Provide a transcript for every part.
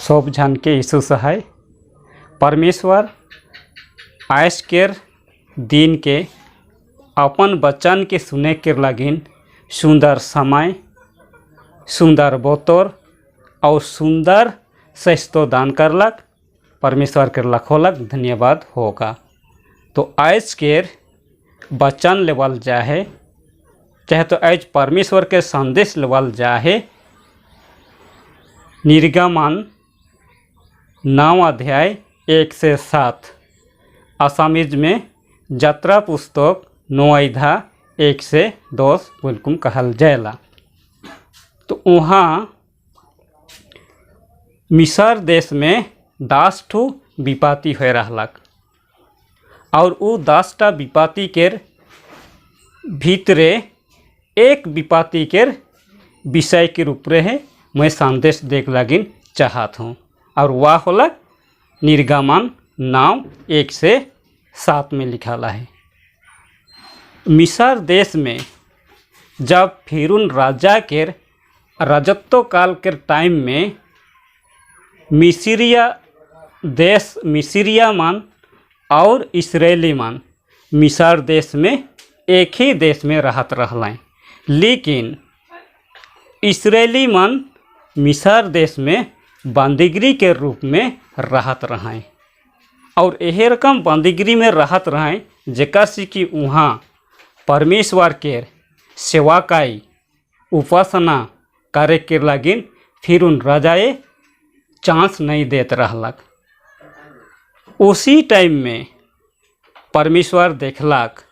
सब जन के यीशु सहाय परमेश्वर आज के दिन के अपन वचन के सुने के लगिन सुंदर समय, सुंदर बोतर और सुंदर स्वस्थ दान करलक। परमेश्वर के लखोलक धन्यवाद होगा। तो आज के वचन लेवल जाए चाहे तो आज परमेश्वर के संदेश लेवल जाए निर्गमन 9 अध्याय 1 से 7 असामीज में यात्रा पुस्तक 9 अध्याय 1 से 10 बिल्कुल कहल जाएला। तो वहाँ मिस्र देश में 10 ठो विपत्ति हो रहलक और वो 10टा विपत्ति के भीतरे एक विपत्ति के विषय के रूप में मैं संदेश देख लगिन चाहत हूँ और वह होला निर्गमन 9 1 से 7 में लिखा है। मिस्र देश में जब फिरौन राजा के राजत्व काल के टाइम में मिस्रिया मन और इस्राएली मन मिस्र देश में एक ही देश में रहत रहलें, लेकिन इस्राएली मन मिस्र देश में बंदीगिरी के रूप में रहत रहें और यह रकम बंदीगिरी में रहत रहें जेका से कि वहाँ परमेश्वर के सेवाकाई उपासना करे के लगिन फिरौन राजाए चांस नहीं देत रहलक। उसी टाइम में परमेश्वर देखलक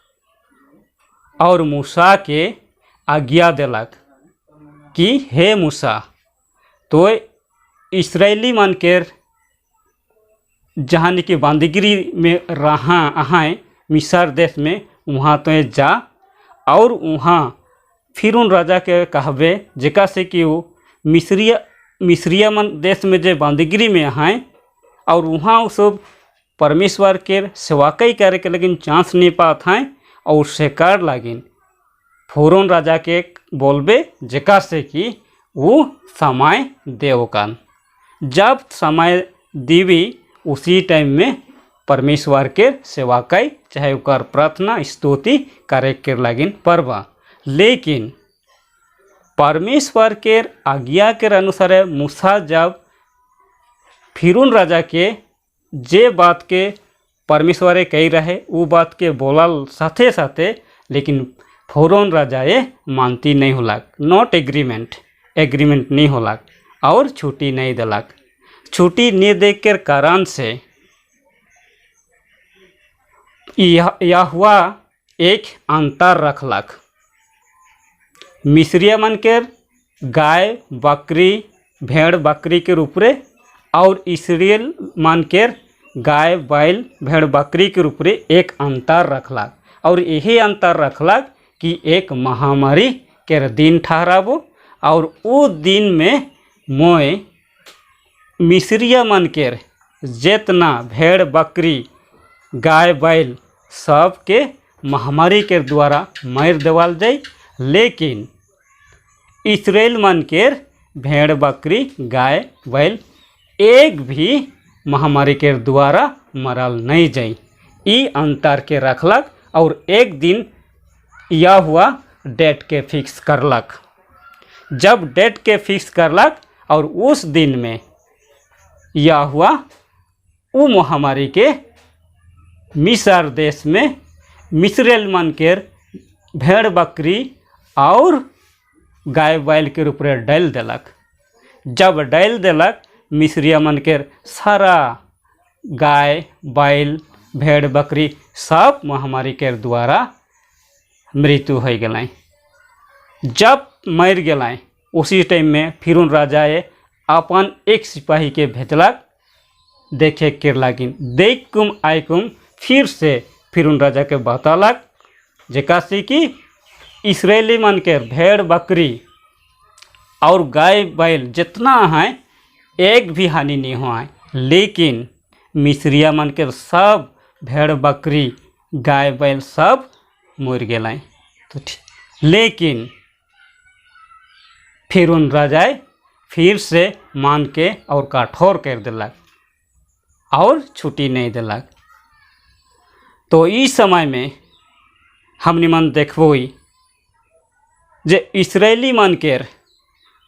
और मूसा के आज्ञा दिलक कि हे मूसा तो इस्राएली मन के जहाँ की बंदीगिरी में रहा अहाएँ मिस्र देश में वहाँ तो जा और वहाँ फिरौन राजा के कहबे जेका से कि वो मिस्रिया मन देश में जे बंदीगिरी में आए और वहाँ वो सब परमेश्वर के सेवाकई करे के लेकिन चांस नहीं पात हैं और शेकार लगिन फिरौन राजा के बोलबे जेका से कि वो समय देवकान। जब समय दीवी उसी टाइम में परमेश्वर के सेवाकई चाहे उकर प्रार्थना स्तुति करे के लगिन परवा। लेकिन परमेश्वर के आज्ञा के अनुसार मूसा जब फिरौन राजा के जे बात के परमेश्वर कही रहे वो बात के बोलल साथे साथे लेकिन फिरौन राजा ये मानती नहीं होलक, नॉट एग्रीमेंट नहीं होलक और छुट्टी नहीं दिलक। छुट्टी नहीं दे के कारण से यहोवा एक अंतर रखलक। मिस्रिया मन के गाय बकरी भेड़ बकरी के रूप रे और इस्राएल मन के गाय बैल भेड़ बकरी के रूप रे एक अंतर रखलक और यही अंतर रखलक कि एक महामारी के दिन ठहराबो और वो दिन में मोए मिस्रिया मन के जितना भेड़ बकरी गाय बैल सब के महामारी के द्वारा मार देवल जाए, लेकिन इस्राएल मन के भेड़ बकरी गाय बैल एक भी महामारी के द्वारा मरल नहीं जाए। ई अंतर के रखलक और एक दिन यह हुआ डेट के फिक्स करलक। जब डेट के फिक्स करलक और उस दिन में यह हुआ वो महामारी के मिस्र देश में मिस्रेल मन के भेड़ बकरी और गाय बैल के रूप में डाल दिलक। जब डाल दिलक मिस्रिया मन के सारा गाय बैल भेड़ बकरी सब महामारी के द्वारा मृत्यु हो गए। जब मर गए उसी टाइम में फिरौन राजा अपन एक सिपाही के भेजलक देखे के लगिन। देख कुम आयकुम फिर से फिरौन राजा के बतलक जेका से कि इस्राएली मन के भेड़ बकरी और गाय बैल जितना है एक भी हानि नहीं हुआ है, लेकिन मिस्रिया मन के सब भेड़ बकरी गाय बैल सब मर गए। तो लेकिन फिरौन राजा फिर से मान के और कठोर कर दिलक और छुट्टी नहीं दिलक। तो इस समय में हमनी मन देखबो जे इस्राएली मन के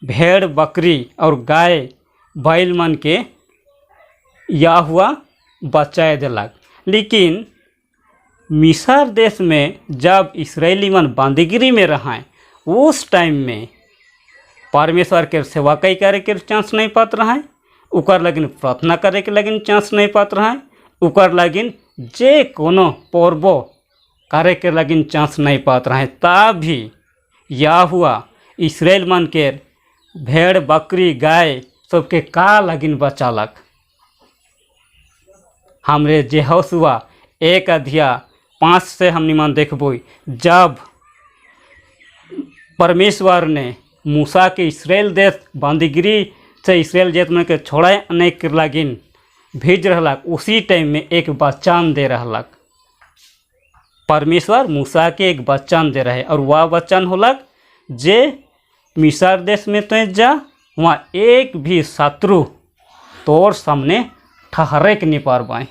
भेड़ बकरी और गाय बैल मन के यहोवा बचाए दिलक। लेकिन मिस्र देश में जब इस्राएली मन बंदीगिरी में रहें उस टाइम में परमेश्वर के सेवा कई करे के चांस नहीं पात रहें, उकर लगिन प्रार्थना करे के लगिन चांस नहीं पात रहें, उकर लगिन जे कोनो पर्व करे के लगिन चांस नहीं पात रहें। तभी यहोवा इस्राएल मन के भेड़ बकरी गाय सबके का लगिन बचालक। हमरे यहोशुआ 1:5 से हमनी मन देखबो जब परमेश्वर ने मूसा के इस्राएल देश बंदीगिरी से इस्राएल देश में के छोड़ाने के लगिन भेज रहलक, उसी टाइम में एक वचन दे रहलक। परमेश्वर मूसा के एक वचन दे रहे और वह वचन होलक जे मिस्र देश में तो जा वहाँ एक भी शत्रु तोर सामने ठहरे के नहीं पारबाए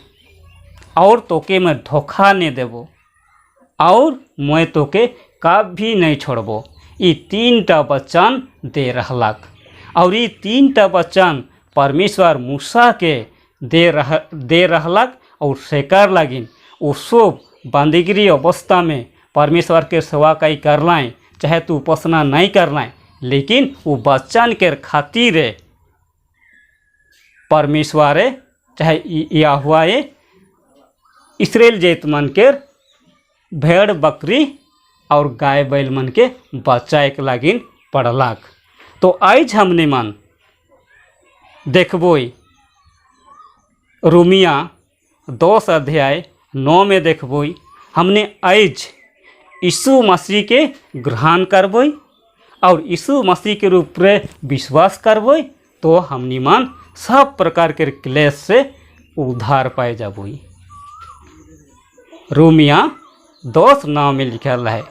और तोके मैं धोखा नहीं देबो और मैं तोके कभी नहीं छोड़बो। ये 3टा वचन दे रहलक और ये 3टा वचन परमेश्वर मूसा के दे रहलक और सेकर लगिन वो सब बंदीगिरी अवस्था में परमेश्वर के सेवा कई करलाएँ, चाहे तू उपासना नहीं करलाएँ, लेकिन वो वचन के खातिर परमेश्वर चाहे यहोवा इस्राएल जात मन के भेड़ बकरी और गाय बैल मन के बचाए के लगिन पड़लक। तो आज हमने मन देखबो रोमिया 10:9 में देखबो हमने आज यीशु मसीह के ग्रहण करबो और यीशु मसीह के रूप में विश्वास करबो तो हमनी मन सब प्रकार के क्लेश से उद्धार पाए जाबो। रोमिया 10:9 में लिखल है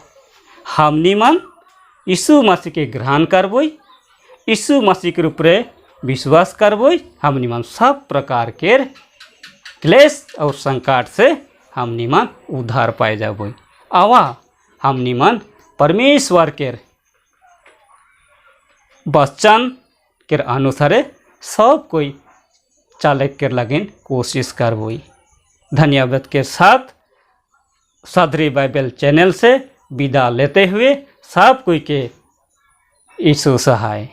हमनी मन यीशु मसीह के ग्रहण करबो, यीशु मसीह के रूप में विश्वास करबो, हमनी मन सब प्रकार के क्लेश और संकट से हमनी मन उद्धार पाए जाबो। आवा हमनी मन परमेश्वर के वचन के अनुसार सब कोई चले के लगिन कोशिश करबो। धन्यवाद के साथ सादरी बाइबल चैनल से विदा लेते हुए सब कोई के यीशु सहाय।